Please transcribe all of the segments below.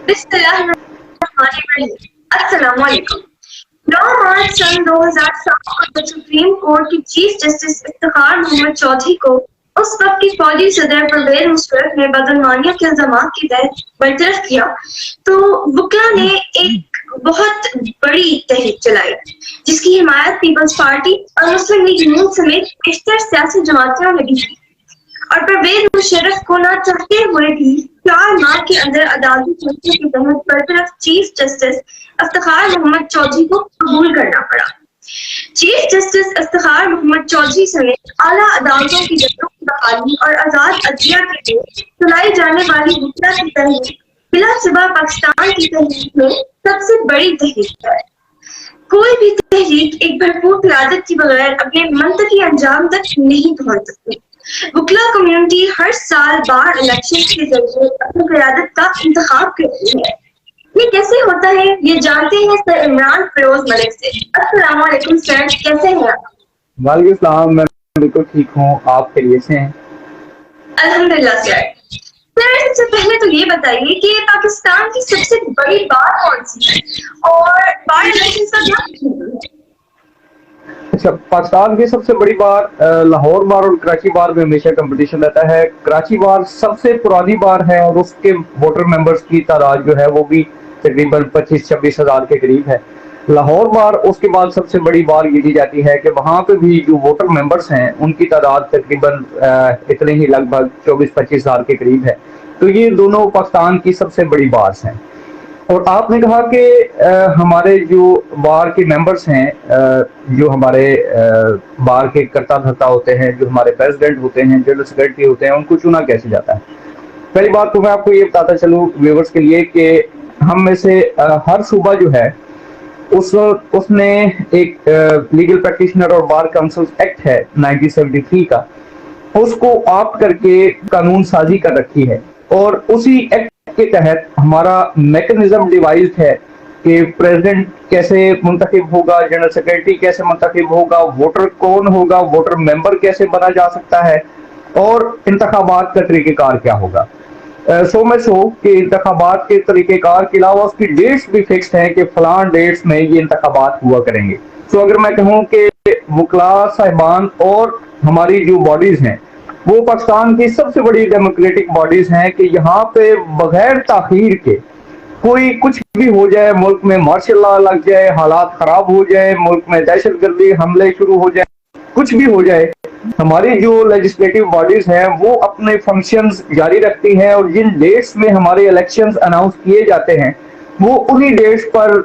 बिस्मिल्लाहिर्रहमानिर्रहीम। अस्सलाम वालेकुम। 9 मार्च सन 2007 को जब सुप्रीम कोर्ट के चीफ जस्टिस इफ्तिखार मोहम्मद चौधरी को उस वक्त की फौजी सदर परवेज मुशर्रफ ने बदनवानियत के इल्जामात के तहत बरतरफ किया, तो वकला ने एक बहुत बड़ी तहरीक चलाई जिसकी हिमायत पीपल्स पार्टी और मुस्लिम लीग नून समेत बेशतर सियासी जमातें लगी थी। और परवेज मुशर्रफ को ना चाहते हुए भी 4 माह के अंदर अदालती फैसले के तहत बरतरफ चीफ जस्टिस इफ्तिखार मोहम्मद चौधरी को कबूल करना पड़ा। चीफ जस्टिस इफ्तिखार मोहम्मद चौधरी समेत आला अदालतों की जजों की बहाली और आजाद अदलिया के लिए चलाई जाने वाली वकला की तहरीक बिलासिबा पाकिस्तान की तहरीक में सबसे बड़ी तहरीक है। कोई भी तहरीक एक भरपूर क़यादत के बगैर अपने मंतकी अंजाम तक नहीं पहुंच सकती। वकला कम्युनिटी हर साल बार इलेक्शन के जरिए अपनी क़यादत का इंतखाब करती है। ये कैसे होता है, ये जानते हैं सर इमरान फिरोज मलिक से। अस्सलाम वालेकुम सर, कैसे हैं आप? वालेकुम सलाम। मैं बिल्कुल ठीक हूँ, आप खैरियत से हैं? अल्हम्दुलिल्लाह सर। सर सबसे पहले तो ये बताइए कि पाकिस्तान की सबसे बड़ी बार कौन सी है और बार इलेक्शन का क्या मतलब है? अच्छा, पाकिस्तान की सबसे बड़ी बार लाहौर बार और कराची बार में हमेशा कंपटीशन रहता है। कराची बार सबसे पुरानी बार है और उसके वोटर मेंबर्स की तादाद जो है वो भी तकरीबन 25-26 हज़ार के करीब है। लाहौर बार उसके बाद सबसे बड़ी बार ये दी जाती है कि वहाँ पे भी जो वोटर मेंबर्स हैं उनकी तादाद तकरीबन इतने ही लगभग 24-25 हज़ार के करीब है। तो ये दोनों पाकिस्तान की सबसे बड़ी बार्स हैं। और आपने कहा कि हमारे जो बार के मेंबर्स हैं, जो हमारे बार के कर्ता धर्ता होते हैं, जो हमारे प्रेसिडेंट होते हैं, जनरल सेक्रेटरी होते हैं, उनको चुना कैसे जाता है? पहली बात तो मैं आपको ये बताता चलूँ व्यूअर्स के लिए कि हम में से हर सूबा जो है उसने एक लीगल प्रैक्टिशनर और बार काउंसिल एक्ट है 1973 का, उसको ऑप्ट करके कानून साजी कर रखी है। और उसी एक्ट के तहत हमारा मैकेनिज्म डिवाइस्ड है कि प्रेसिडेंट कैसे मुंतखब होगा, जनरल सेक्रेटरी कैसे मुंतखब होगा, वोटर कौन होगा, वोटर मेंबर कैसे बना जा सकता है और इंतखाबात का तरीक़ेकार क्या होगा। सो में सो कि इंतखाबात के तरीक़ेकार के अलावा उसकी डेट्स भी फिक्स्ड हैं कि फलां डेट्स में ये इंतखाबात हुआ करेंगे। तो अगर मैं कहूँ कि वकला साहिबान और हमारी जो बॉडीज हैं वो पाकिस्तान की सबसे बड़ी डेमोक्रेटिक बॉडीज हैं कि यहाँ पे बगैर ताखीर के कोई कुछ भी हो जाए, मुल्क में मार्शल लॉ लग जाए, हालात खराब हो जाए, मुल्क में दहशतगर्दी हमले शुरू हो जाए, कुछ भी हो जाए, हमारी जो लेजिस्लेटिव बॉडीज हैं वो अपने फंक्शंस जारी रखती हैं और जिन डेट्स में हमारे इलेक्शंस अनाउंस किए जाते हैं वो उन्हीं डेट्स पर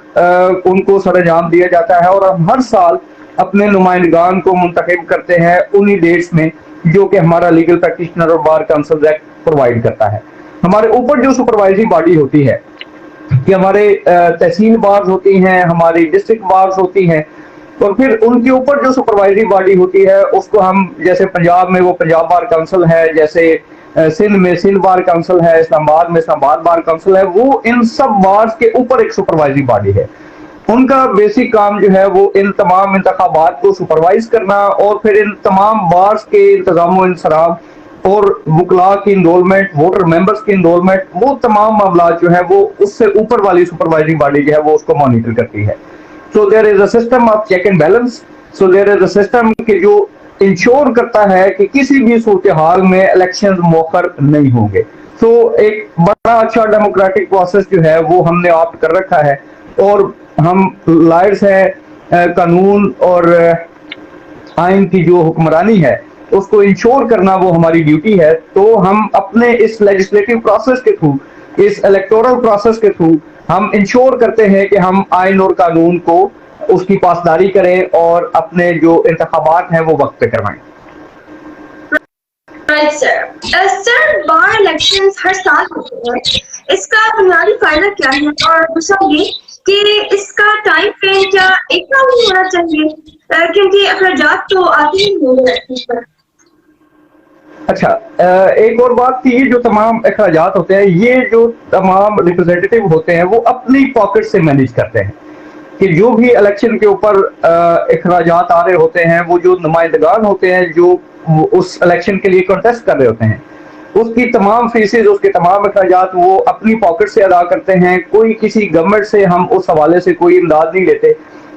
उनको सरंजाम दिया जाता है। और हम हर साल अपने नुमाइंदगान को मुंतखब करते हैं उन्हीं डेट्स में जो कि हमारा लीगल प्रैक्टिशनर और बार काउंसिल एक्ट प्रोवाइड करता है। हमारे ऊपर जो सुपरवाइजरी बॉडी होती है कि हमारे तहसील बार्स होती हैं, हमारी डिस्ट्रिक्ट बार्स होती हैं, और फिर उनके ऊपर जो सुपरवाइजरी बॉडी होती है उसको हम, जैसे पंजाब में वो पंजाब बार काउंसिल है, जैसे सिंध में सिंध बार काउंसिल है, इस्लामाबाद में इस्लामाबाद बार काउंसिल है, वो इन सब बार्स के ऊपर एक सुपरवाइजरी बॉडी है। उनका बेसिक काम जो है वो इन तमाम इंतखाबात को सुपरवाइज करना और फिर इन तमाम बार्स के इंतजाम इंसराम और वकला की इनरोलमेंट, वोटर मेंबर्स की इनरोलमेंट, वो तमाम मामला जो है वो उससे ऊपर वाली सुपरवाइजिंग बॉडी जो है वो उसको मॉनिटर करती है। So there is a system of check and balance. So there is a system कि जो इंश्योर करता है कि किसी भी सूरत हाल में इलेक्शन मौखर नहीं होंगे। तो एक बड़ा अच्छा डेमोक्रेटिक प्रोसेस जो है वो हमने ऑप्ट कर रखा है और हम लॉयर्स हैं, कानून और आइन की जो हुक्मरानी है उसको इंश्योर करना वो हमारी ड्यूटी है। तो हम अपने इस लेजिस्लेटिव प्रोसेस के थ्रू, इस इलेक्टोरल प्रोसेस के थ्रू हम इंश्योर करते हैं कि हम आइन और कानून को उसकी पासदारी करें और अपने जो इंतखाबात हैं वो वक्त पे करवाएं। Right sir. सर बार इलेक्शंस हर साल होते हैं, इसका बुनियादी फायदा क्या है और दूसरा ये कि इसका टाइम फ्रेम क्या एक साल ही होना चाहिए, क्योंकि अखराजात तो आते ही होंगे इस पर। अच्छा, एक और बात कि ये जो तमाम अखराजात होते हैं, ये जो तमाम रिप्रेजेंटेटिव होते हैं वो अपनी पॉकेट से मैनेज करते हैं कि जो भी इलेक्शन के ऊपर अखराजात आ रहे होते हैं, वो जो नुमाइंदगान होते हैं जो उस इलेक्शन के लिए कंटेस्ट कर रहे होते हैं, उसकी तमाम फीसेज, उसके तमाम अखराजात वो अपनी पॉकेट से अदा करते हैं। कोई किसी गवर्नमेंट से हम उस हवाले से कोई इमदाद नहीं लेते।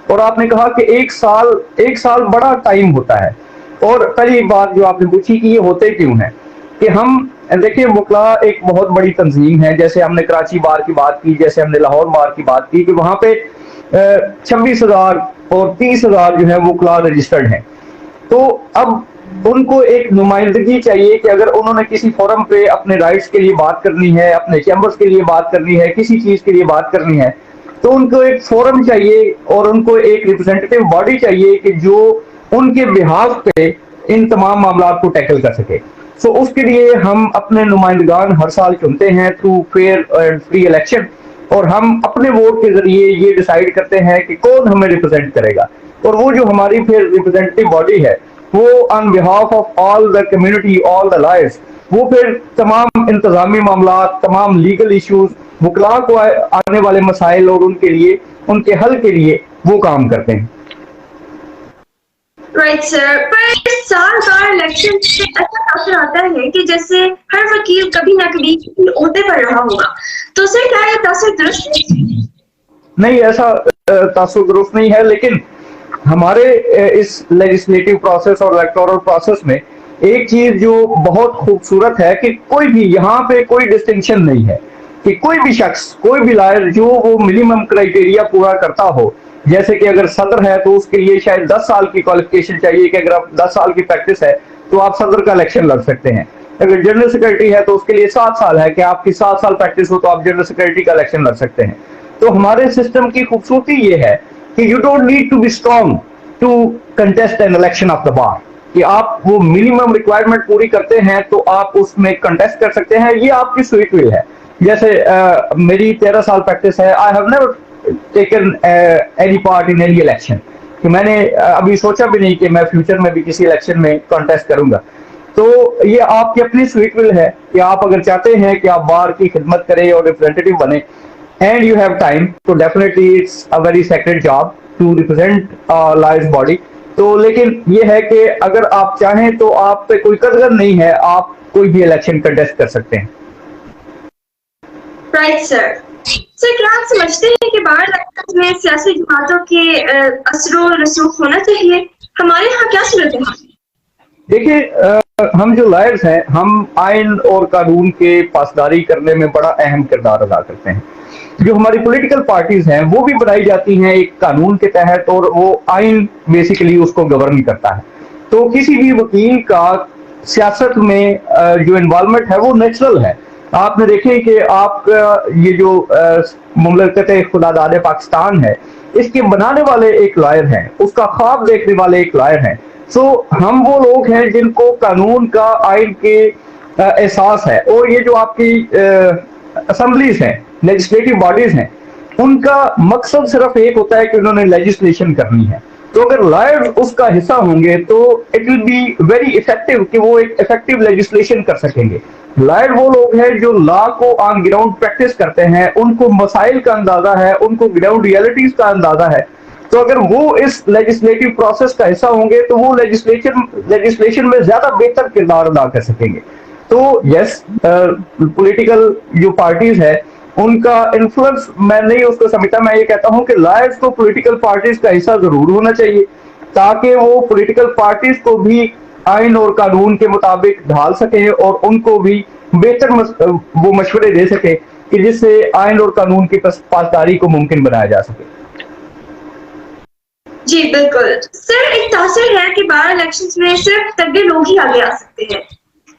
और आपने कहा कि एक साल बड़ा टाइम होता है। और पहली बात जो आपने पूछी कि ये होते क्यों हैं, कि हम देखिए वकला एक बहुत बड़ी तंजीम है। जैसे हमने कराची बार की बात की, जैसे हमने लाहौर बार की बात की, कि वहां पे 26,000 और 30,000 जो है वकला रजिस्टर्ड हैं। तो अब उनको एक नुमाइंदगी चाहिए कि अगर उन्होंने किसी फोरम पे अपने राइट्स के लिए बात करनी है, अपने चैम्बर्स के लिए बात करनी है, किसी चीज के लिए बात करनी है, तो उनको एक फोरम चाहिए और उनको एक रिप्रेजेंटेटिव बॉडी चाहिए कि जो उनके बिहाफ पे इन तमाम मामलों को टैकल कर सके। सो उसके लिए हम अपने नुमाइंदगान हर साल चुनते हैं through fair and free election, और हम अपने वोट के जरिए ये डिसाइड करते हैं कि कौन हमें रिप्रेजेंट करेगा। और वो जो हमारी फिर रिप्रेजेंटेटिव बॉडी है, वो on behalf of all the community, all the lawyers, वो फिर तमाम इंतजामी मामला, तमाम लीगल इश्यूज, वकला को आने वाले मसाइल और उनके लिए, उनके हल के लिए वो काम करते हैं। राइट सर, पर इस साल का इलेक्शन से ऐसा असर आता है कि जैसे हर वकील कभी ना कभी ओहदे पर रहा होगा, तो सर क्या ये तासर दुरुस्त है? नहीं, ऐसा तासुर दुरुस्त नहीं है। लेकिन हमारे इस लेजिस्लेटिव प्रोसेस और इलेक्टोरल प्रोसेस में एक चीज जो बहुत खूबसूरत है कि कोई भी यहाँ पे कोई डिस्टिंक्शन नहीं है कि कोई भी शख्स, कोई भी लायर जो वो मिनिमम क्राइटेरिया पूरा करता हो। जैसे कि अगर सदर है तो उसके लिए शायद 10 साल की क्वालिफिकेशन चाहिए कि अगर आप 10 साल की प्रैक्टिस है तो आप सदर का इलेक्शन लड़ सकते हैं। अगर जनरल सेक्रेटरी है तो उसके लिए 7 साल है कि आपकी 7 साल प्रैक्टिस हो तो आप जनरल सेक्रेटरी का इलेक्शन लड़ सकते हैं। तो हमारे सिस्टम की खूबसूरती ये है कि you don't need to be strong to contest an election of the bar, कि आप वो मिनिमम रिक्वायरमेंट पूरी करते हैं तो आप उसमें कंटेस्ट कर सकते हैं। ये आपकी स्वीट विल है। जैसे मेरी 13 साल प्रैक्टिस है, I have never taken any part in any election, कि मैंने अभी सोचा भी नहीं कि मैं फ्यूचर में भी किसी इलेक्शन में कंटेस्ट करूंगा। तो ये आपकी अपनी स्वीट विल है कि आप अगर चाहते हैं कि आप बार की खिदमत करें और रिप्रेजेंटेटिव बने, and you have time, so definitely it's a very sacred job to represent lawyers body। तो लेकिन ये है कि अगर आप चाहें तो आप पे कोई कदर नहीं है, आप कोई भी इलेक्शन कंटेस्ट कर सकते हैं। Right sir. सर क्या आप समझते हैं कि बाहर इलेक्शन में सियासी जमातों के असरो रसूख होना चाहिए? हमारे यहाँ क्या सूरत है? देखिए हम जो लायर्स हैं, हम आइन और कानून के पासदारी करने में बड़ा अहम किरदार अदा करते हैं। जो हमारी पॉलिटिकल पार्टीज हैं वो भी बनाई जाती हैं एक कानून के तहत, और वो आइन बेसिकली उसको गवर्न करता है। तो किसी भी वकील का सियासत में जो इन्वॉल्वमेंट है वो नेचुरल है। आपने देखे कि आपका ये जो मुमलकत खुदादाद पाकिस्तान है, इसके बनाने वाले एक लायर हैं, उसका ख्वाब देखने वाले एक लायर हैं। सो हम वो लोग हैं जिनको कानून का, आइन के एहसास है। और ये जो आपकी असेंबलीज हैं, लेजिस्लेटिव बॉडीज हैं, उनका मकसद सिर्फ एक होता है कि उन्होंने लेजिस्लेशन करनी है। तो अगर लायर्स उसका हिस्सा होंगे तो it will be very effective, कि वो एक इफेक्टिव लेजिस्लेशन कर सकेंगे। लायर वो लोग हैं जो लॉ को ऑन ग्राउंड प्रैक्टिस करते हैं, उनको मसाइल का अंदाजा है, उनको ग्राउंड रियलिटीज का अंदाजा है। तो अगर वो इस लेजिस्लेटिव प्रोसेस का हिस्सा होंगे तो वो लेजिस्लेशन में ज्यादा बेहतर किरदार अदा कर सकेंगे। तो यस, पॉलिटिकल जो पार्टीज है उनका इन्फ्लुएंस मैं नहीं उसको समझता। मैं ये कहता हूं कि लायर्स को पॉलिटिकल पार्टीज का हिस्सा जरूर होना चाहिए, ताकि वो पॉलिटिकल पार्टीज को भी आइन और कानून के मुताबिक ढाल सके और उनको भी बेहतर वो मशवरे दे सके कि जिससे आइन और कानून की पासदारी को मुमकिन बनाया जा सके। जी बिल्कुल सर, एक तासर है कि बार इलेक्शंस में सिर्फ तगड़े लोग ही आगे आ सकते हैं,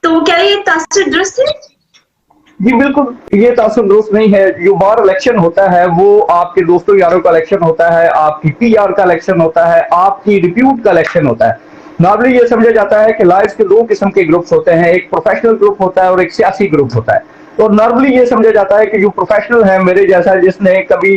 तो क्या ये तासर दुरुस्त है? जी बिल्कुल, ये तासुर दुरुस्त नहीं है। जो बार इलेक्शन होता है वो आपके दोस्तों यारों का इलेक्शन होता है, आपकी पीआर का इलेक्शन होता है, आपकी रिप्यूट का इलेक्शन होता है। नॉर्मली ये समझा जाता है कि लायर्स के 2 किस्म के ग्रुप्स होते हैं, एक प्रोफेशनल ग्रुप होता है और एक सियासी ग्रुप होता है। तो नॉर्मली ये समझा जाता है कि जो प्रोफेशनल है, मेरे जैसा जिसने कभी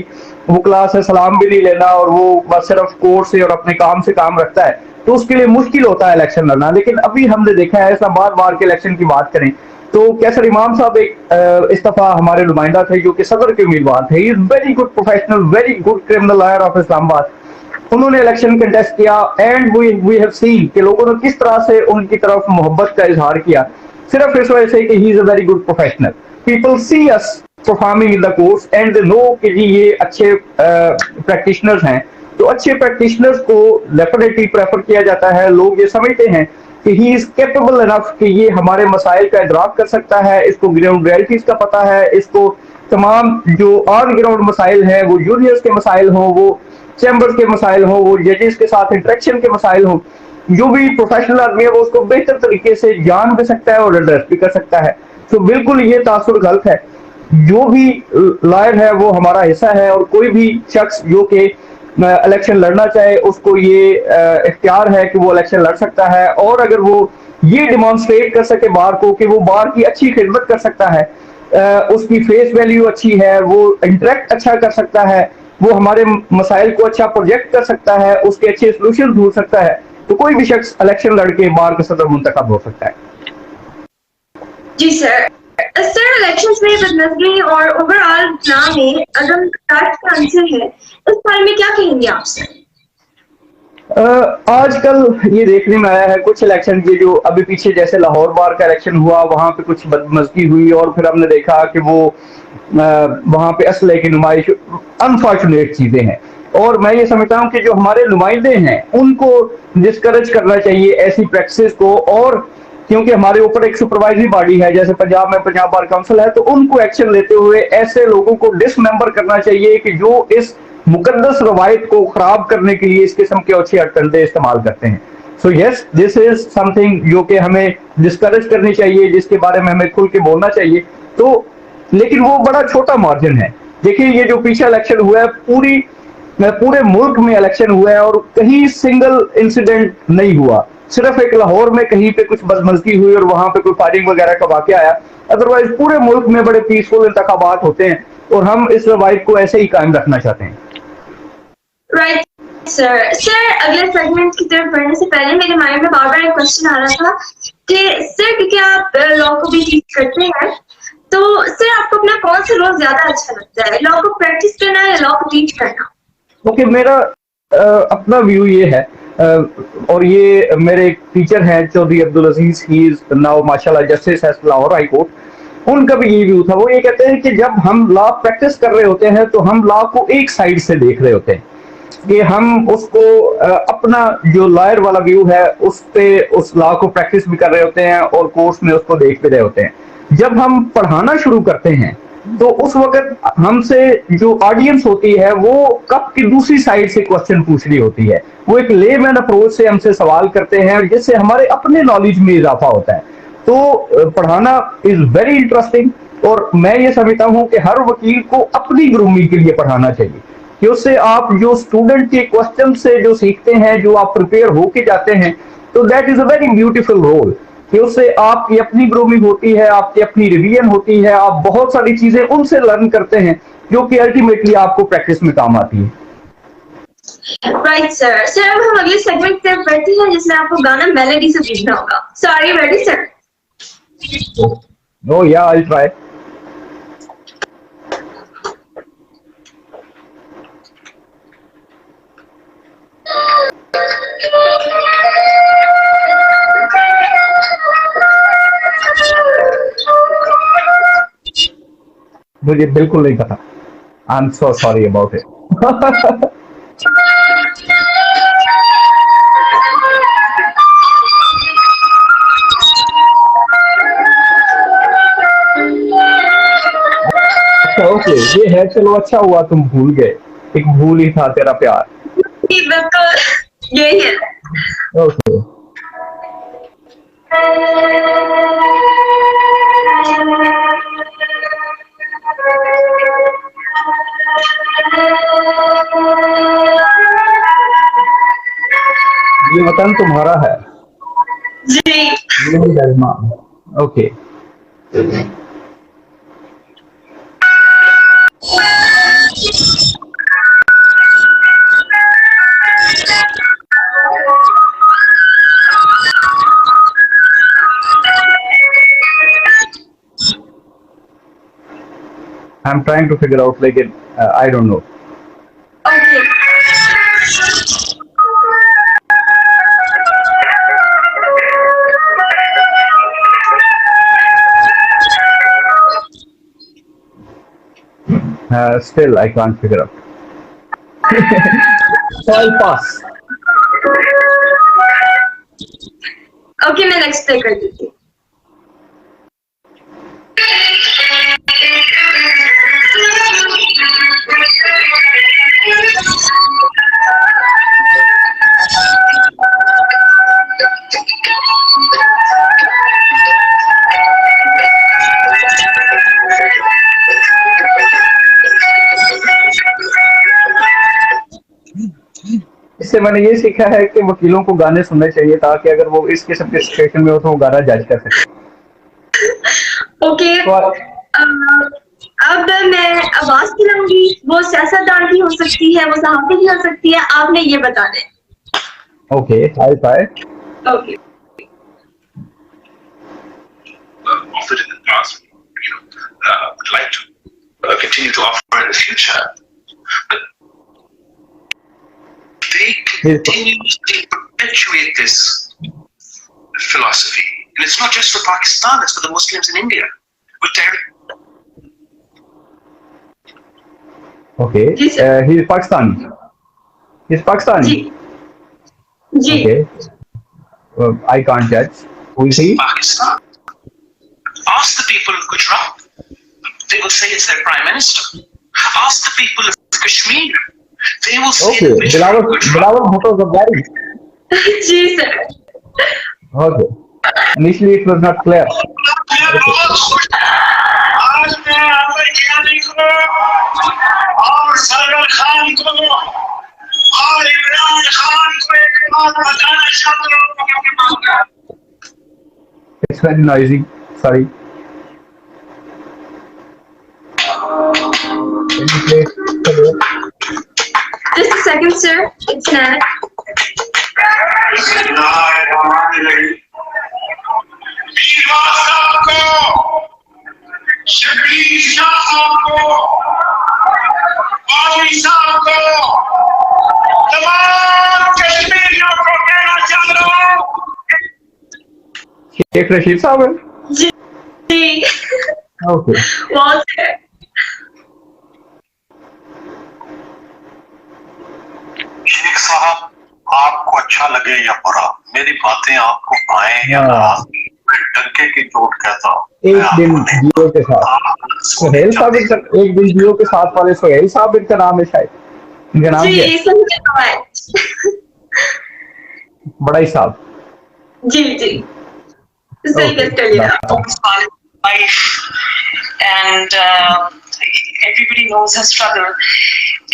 वकला से सलाम भी नहीं लेना और वो बस सिर्फ कोर्ट से और अपने काम से काम रखता है, तो उसके लिए मुश्किल होता है इलेक्शन लड़ना। लेकिन अभी हमने देखा है, ऐसा बार के इलेक्शन की बात करें तो कैसर इमाम साहब एक इस दफा हमारे नुमाइंदा थे जो कि सदर के उम्मीदवार थे। Is very good professional, very good criminal lawyer of Islamabad. उन्होंने इलेक्शन कंटेस्ट किया एंड वी हैव सीन कि लोगों ने किस तरह से उनकी तरफ मोहब्बत का इजहार किया। सिर्फ इस वजह से कि he is a very good professional. People see us performing in the course and they know कि जी ये अच्छे प्रैक्टिशनर्स हैं. तो अच्छे प्रैक्टिशनर्स को डेफिनेटली प्रेफर किया जाता है. लोग ये समझते हैं कि ही इज कैपेबल इनफ कि ये हमारे मसाइल का इदराक कर सकता है, इसको ग्राउंड रियलिटीज का पता है, इसको तमाम जो ऑन ग्राउंड मसाइल हैं, वो जूनियर्स के मसाइल हों, वो चैम्बर्स के मसाइल हों, वो जजेस के साथ इंटरेक्शन के मसाइल हों, जो भी प्रोफेशनल आदमी है वो उसको बेहतर तरीके से जान भी सकता है और एड्रेस भी कर सकता है. तो बिल्कुल ये तासुर गलत है. जो भी लॉयर है वो हमारा हिस्सा है और कोई भी शख्स जो कि इलेक्शन लड़ना चाहे उसको ये इख्तियार है कि वो इलेक्शन लड़ सकता है. और अगर वो ये डिमॉन्स्ट्रेट कर सके बार को कि वो बार की अच्छी खिदमत कर सकता है, उसकी फेस वैल्यू अच्छी है, वो इंटरेक्ट अच्छा कर सकता है, वो हमारे मसाइल को अच्छा प्रोजेक्ट कर सकता है, उसके अच्छे सोल्यूशन ढूंढ सकता है, तो कोई भी शख्स इलेक्शन लड़के बार का सदर मुंतखब हो सकता है. जी सर. सर इलेक्शंस में बदनजमी और ओवरऑल इस्लाम में अदम का आंसर है, इस बारे में क्या कहेंगे आप सर? आजकल ये देखने में आया है कुछ इलेक्शन के जो अभी पीछे जैसे लाहौर बार का इलेक्शन हुआ, वहां पे कुछ बदमजगी हुई और फिर हमने देखा कि वो वहां पे असले की नुमाइश, अनफॉर्चुनेट चीजें हैं. और मैं ये समझता हूँ कि जो हमारे नुमाइंदे हैं उनको डिस्करेज करना चाहिए ऐसी प्रैक्टिस को. और क्योंकि हमारे ऊपर एक सुपरवाइजरी बॉडी है जैसे पंजाब में पंजाब बार काउंसिल है, तो उनको एक्शन लेते हुए ऐसे लोगों को डिसमेंबर करना चाहिए कि जो इस मुकद्दस रवायत को खराब करने के लिए इस किस्म के अच्छे अटकंडे इस्तेमाल करते हैं. So yes, this is something जो कि हमें डिस्करेज करनी चाहिए, जिसके बारे में हमें खुल के बोलना चाहिए. तो लेकिन वो बड़ा छोटा मार्जिन है. देखिए ये जो पीछे इलेक्शन हुआ है, पूरे मुल्क में इलेक्शन हुआ है और कहीं सिंगल इंसिडेंट नहीं हुआ. सिर्फ एक लाहौर में कहीं पे कुछ बदमजगी हुई और वहां पे कोई फायरिंग वगैरह का वाकया आया. अदरवाइज पूरे मुल्क में बड़े पीसफुल इंतखाबात होते हैं और हम इस रवायत को ऐसे ही कायम रखना चाहते हैं. Right sir. सर अगले सेगमेंट की तरफ बढ़ने से पहले मेरे माइंड में बार बार एक क्वेश्चन आ रहा था कि सर क्योंकि आप लॉ को भी टीच करते हैं, तो सर आपको अपना कौन सा रोल ज्यादा अच्छा लगता है, लॉ को प्रैक्टिस करना या लॉ को टीच करना? ओके, मेरा अपना व्यू ये है, और ये मेरे एक टीचर हैं चौधरी अब्दुल अजीज, ही इज नाउ माशाल्लाह justice eight Lahore high court. उनका भी ये व्यू था. वो ये कहते हैं कि जब हम लॉ प्रैक्टिस कर रहे होते हैं तो हम लॉ को एक साइड से देख रहे होते हैं कि हम उसको अपना जो लॉयर वाला व्यू है उस पे उस लॉ को प्रैक्टिस भी कर रहे होते हैं और कोर्स में उसको देख भी रहे होते हैं. जब हम पढ़ाना शुरू करते हैं तो उस वक्त हमसे जो ऑडियंस होती है वो कप की दूसरी साइड से क्वेश्चन पूछ रही होती है. वो एक लेमैन अप्रोच से हमसे सवाल करते हैं जिससे हमारे अपने नॉलेज में इजाफा होता है. तो पढ़ाना इज वेरी इंटरेस्टिंग. और मैं ये समझता हूँ कि हर वकील को अपनी ग्रूमिंग के लिए पढ़ाना चाहिए कि उससे आप जो स्टूडेंट के क्वेश्चन से जो सीखते हैं, जो आप प्रिपेयर होके जाते हैं, तो that is a very beautiful role कि उससे आपकी अपनी ग्रूमिंग होती है, आपकी अपनी रिवीजन होती है, आप बहुत सारी चीजें उनसे लर्न करते हैं जो कि अल्टीमेटली आपको प्रैक्टिस में काम आती है. Right sir. सर अब हम अगले सेगमेंट की तरफ बढ़ते हैं जिसमें आपको गाना मेलोडी से पूछना होगा. So are you ready sir? No yeah I try. मुझे बिल्कुल नहीं पता. I am so sorry about it. Okay, ये है. चलो अच्छा हुआ तुम भूल गए. एक भूल ही था तेरा प्यार. बिल्कुल यही है. ओके. ये वतन तुम्हारा है. जी. Okay. I'm trying to figure out like it. I don't know. Okay. Still I can't figure out. So I'll pass. Okay, मैं नेक्स्ट प्ले कर देती हूँ। इससे मैंने ये सीखा है कि वकीलों को गाने सुनने चाहिए ताकि अगर वो इस किस्म के सिचुएशन में हो तो वो गाना जज कर सके। ओके, अब मैं आवाज खिलाऊंगी। वो सियासतदान भी हो सकती है, वो सहाफी भी हो सकती है, आपने ये बताना है। Okay, I bye. Okay. Offered in the past, would like to continue to offer in the future, but they continuously perpetuate this philosophy, and it's not just for Pakistan; it's for the Muslims in India. Okay, he is Pakistani. He's Pakistani. जी। Okay, I can't judge. Who is he? Pakistan. Ask the people of Gujarat. They will say it's their prime minister. Ask the people of Kashmir. They will say Okay, Bilawal Bhutto Zardari. जी sir. Okay. Initially it was not clear. आज मैं आमिर गिलानी को और server Khan को और इमरान खान को एक बात बताना चाहता हूँ। It's very noisy. Sorry. Can you play? Just a second, sir. It's not. Shabir Shah साहब को, वाली साहब को, तमाम कश्मीरियों को कहना चाहता हूँ। शेख रशीद साहब है? जी। Okay. बहुत है। शेख साहब, आपको अच्छा लगे या बुरा, मेरी बातें आपको आए या ना, मैं डंके की चोट कहता हूँ। एक दिन जियो के साथ सोहेल साहब, एक दिन जियो के साथ वाले सोहेल साहब इनका नाम है शायद, इनका नाम क्या है? बड़ा ही साहब। जी जी, सही गेस कर लिया। And everybody knows her struggle,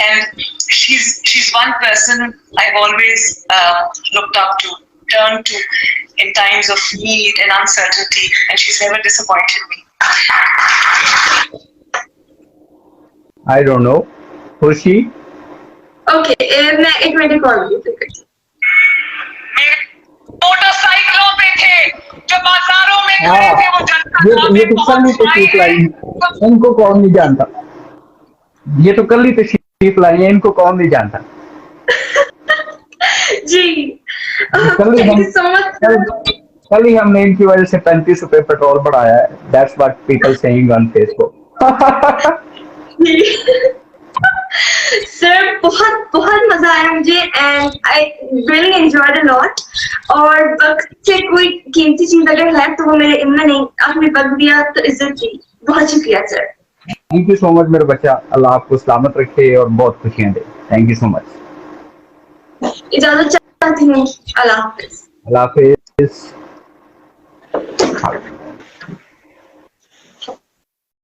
and she's one person I've always looked up to, turned to in times of need and uncertainty, and she's never disappointed me. I don't know. Who's she? Okay, मैं एक minute call करती हूँ। मोटरसाइकिलों पे थे जो बाजारों में खड़े थे, वो जनता ये तो कल ही तशरीफ लाई, इनको कौन नहीं जानता। ये तो कल ही तशरीफ लाई है, इनको कौन नहीं जानता। जी, कल ही हमने इनकी वजह से 35 रुपए पेट्रोल बढ़ाया है। That's what people saying on Facebook. Sir बहुत बहुत मजा आया मुझे, and I really enjoyed a lot. और वक्त से कोई कीमती चीज अगर है तो वो मेरे इनमें नहीं, आपने वक्त दिया तो इज्जत दी। बहुत शुक्रिया sir. Thank you so much मेरे बच्चा, अल्लाह आपको सलामत रखे और बहुत खुशियां दे। Thank you so much. इजाजत चाहती हूँ। अल्लाह हाफिज। अल्लाह हाफिज।